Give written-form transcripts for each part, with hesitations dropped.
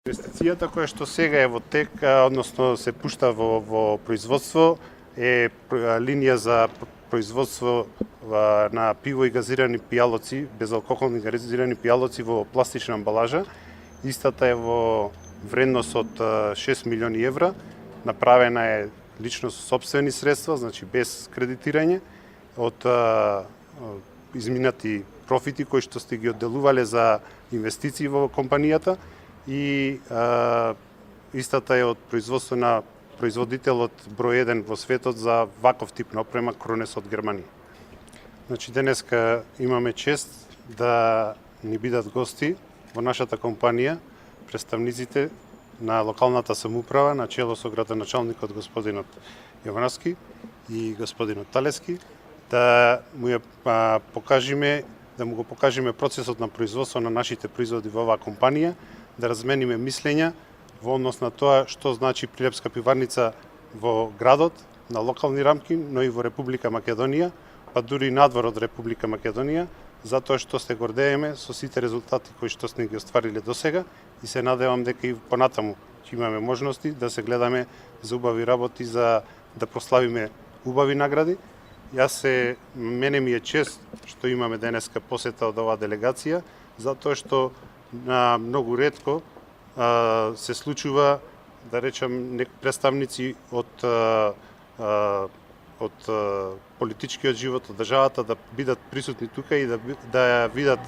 Инвестицијата која што сега е во тек, односно се пушта во производство, е линија за производство на пиво и газирани пијалоци, безалкохолни газирани пијалоци во пластична амбалажа. Истата е во вредност од 6 милиони евра. Направена е лично со сопствени средства, значи без кредитирање, од изминати профити кои што сте ги одделувале за инвестиции во компанијата, и истата е од производство на производителот број 1 во светот за ваков тип на опрема Кронес од Германија. Значи денеска имаме чест да ни бидат гости во нашата компанија представниците на локалната самоуправа на чело со градоначалникот господинот Јовановски и господинот Талески, да му го покажеме процесот на производство на нашите производи во оваа компанија, да размениме мислења во однос на тоа што значи Прилепска пиварница во градот, на локални рамки, но и во Република Македонија, па дури и надвор од Република Македонија, затоа што се гордееме со сите резултати кои што сме ги оствариле досега и се надевам дека и понатаму ќе имаме можности да се гледаме за убави работи, за да прославиме убави награди. Мене ми е чест што имаме денеска посета од оваа делегација, затоа што многу ретко се случува, да речам, представници од политичкиот живот, од државата да бидат присутни тука и да ја видат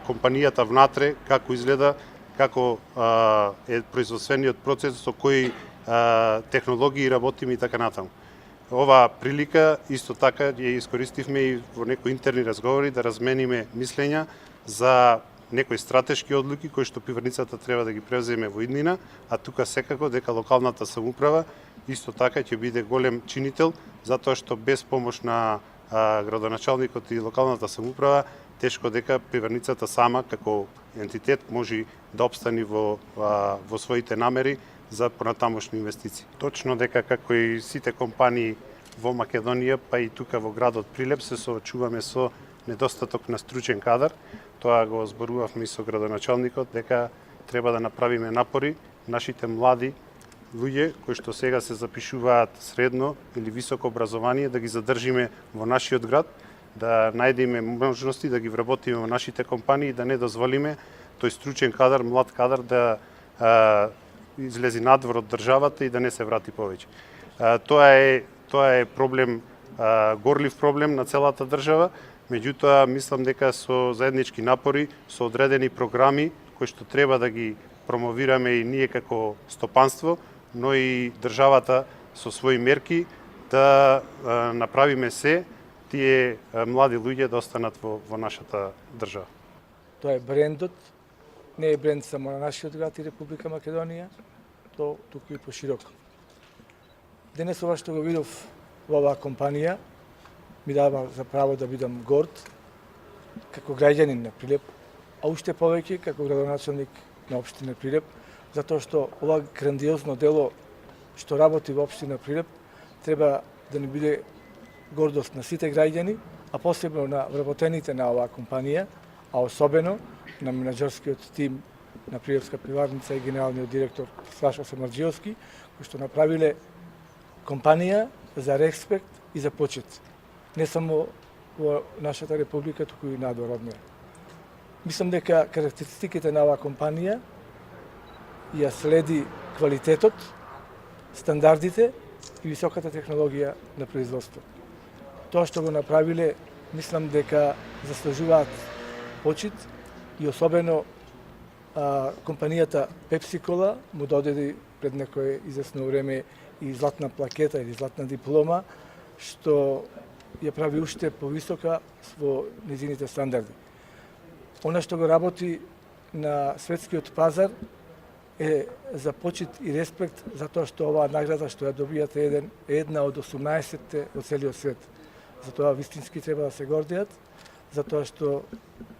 компанијата внатре, како изгледа, како е производствениот процес, со кои технологии работиме и така натаму. Оваа прилика исто така ја искористивме и во некои интерни разговори да размениме мислења за некои стратешки одлуки кои што пиварницата треба да ги превземе во иднина, а тука секако дека локалната самоуправа исто така ќе биде голем чинител, затоа што без помош на градоначалникот и локалната самоуправа тешко дека пиварницата сама како ентитет може да опстани во своите намери за понатамошни инвестиции. Точно дека како и сите компании во Македонија, па и тука во градот Прилеп се соочуваме со недостаток на стручен кадар. Тоа го зборувавме и со градоначалникот, дека треба да направиме напори нашите млади луѓе кои што сега се запишуваат средно или високо образование да ги задржиме во нашиот град, да најдеме можности да ги вработиме во нашите компании, да не дозволиме тој стручен кадар, млад кадар да излези надвор од државата и да не се врати повеќе. Тоа е проблем, горлив проблем на целата држава. Меѓутоа, мислам дека со заеднички напори, со одредени програми кои што треба да ги промовираме и ние како стопанство, но и државата со своји мерки да направиме се тие млади луѓе да останат во нашата држава. Тоа е брендот, не е бренд само на нашиот град и Република Македонија, туку и пошироко. Денес ова што го видов во оваа компанија ми дава за право да бидам горд како граѓанин на Прилеп, а уште повеќе како градоначалник на општина Прилеп, затоа што ова грандиозно дело што работи во општина Прилеп треба да ни биде гордост на сите граѓани, а посебно на вработените на оваа компанија, а особено на менаџерскиот тим на Прилепска пиварница и генералниот директор Сашо Самарџиевски, кои што направиле компанија за респект и за почит. Не само во нашата република, туку и надвор од неа. Мислам дека карактеристиките на оваа компанија ја следи квалитетот, стандардите и високата технологија на производство. Тоа што го направиле, мислам дека заслужуваат почит и особено компанијата Пепси Кола му додели пред некое известно време и златна плакета или златна диплома, што ја прави уште повисока во незините стандарди. Она што го работи на светскиот пазар е за почит и респект, затоа што оваа награда што ја добијате е една од 18-те во целиот свет. Затоа вистински треба да се гордеат, затоа што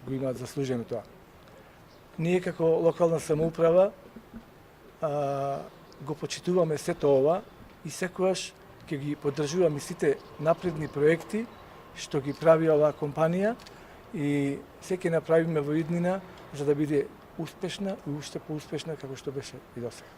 го имаат заслужено тоа. Ние како локална самоуправа го почитуваме сето ова и секогаш ќе ги поддржуваме сите напредни проекти што ги прави оваа компанија и се ќе направиме во иднина за да биде успешна и уште поуспешна како што беше и досега.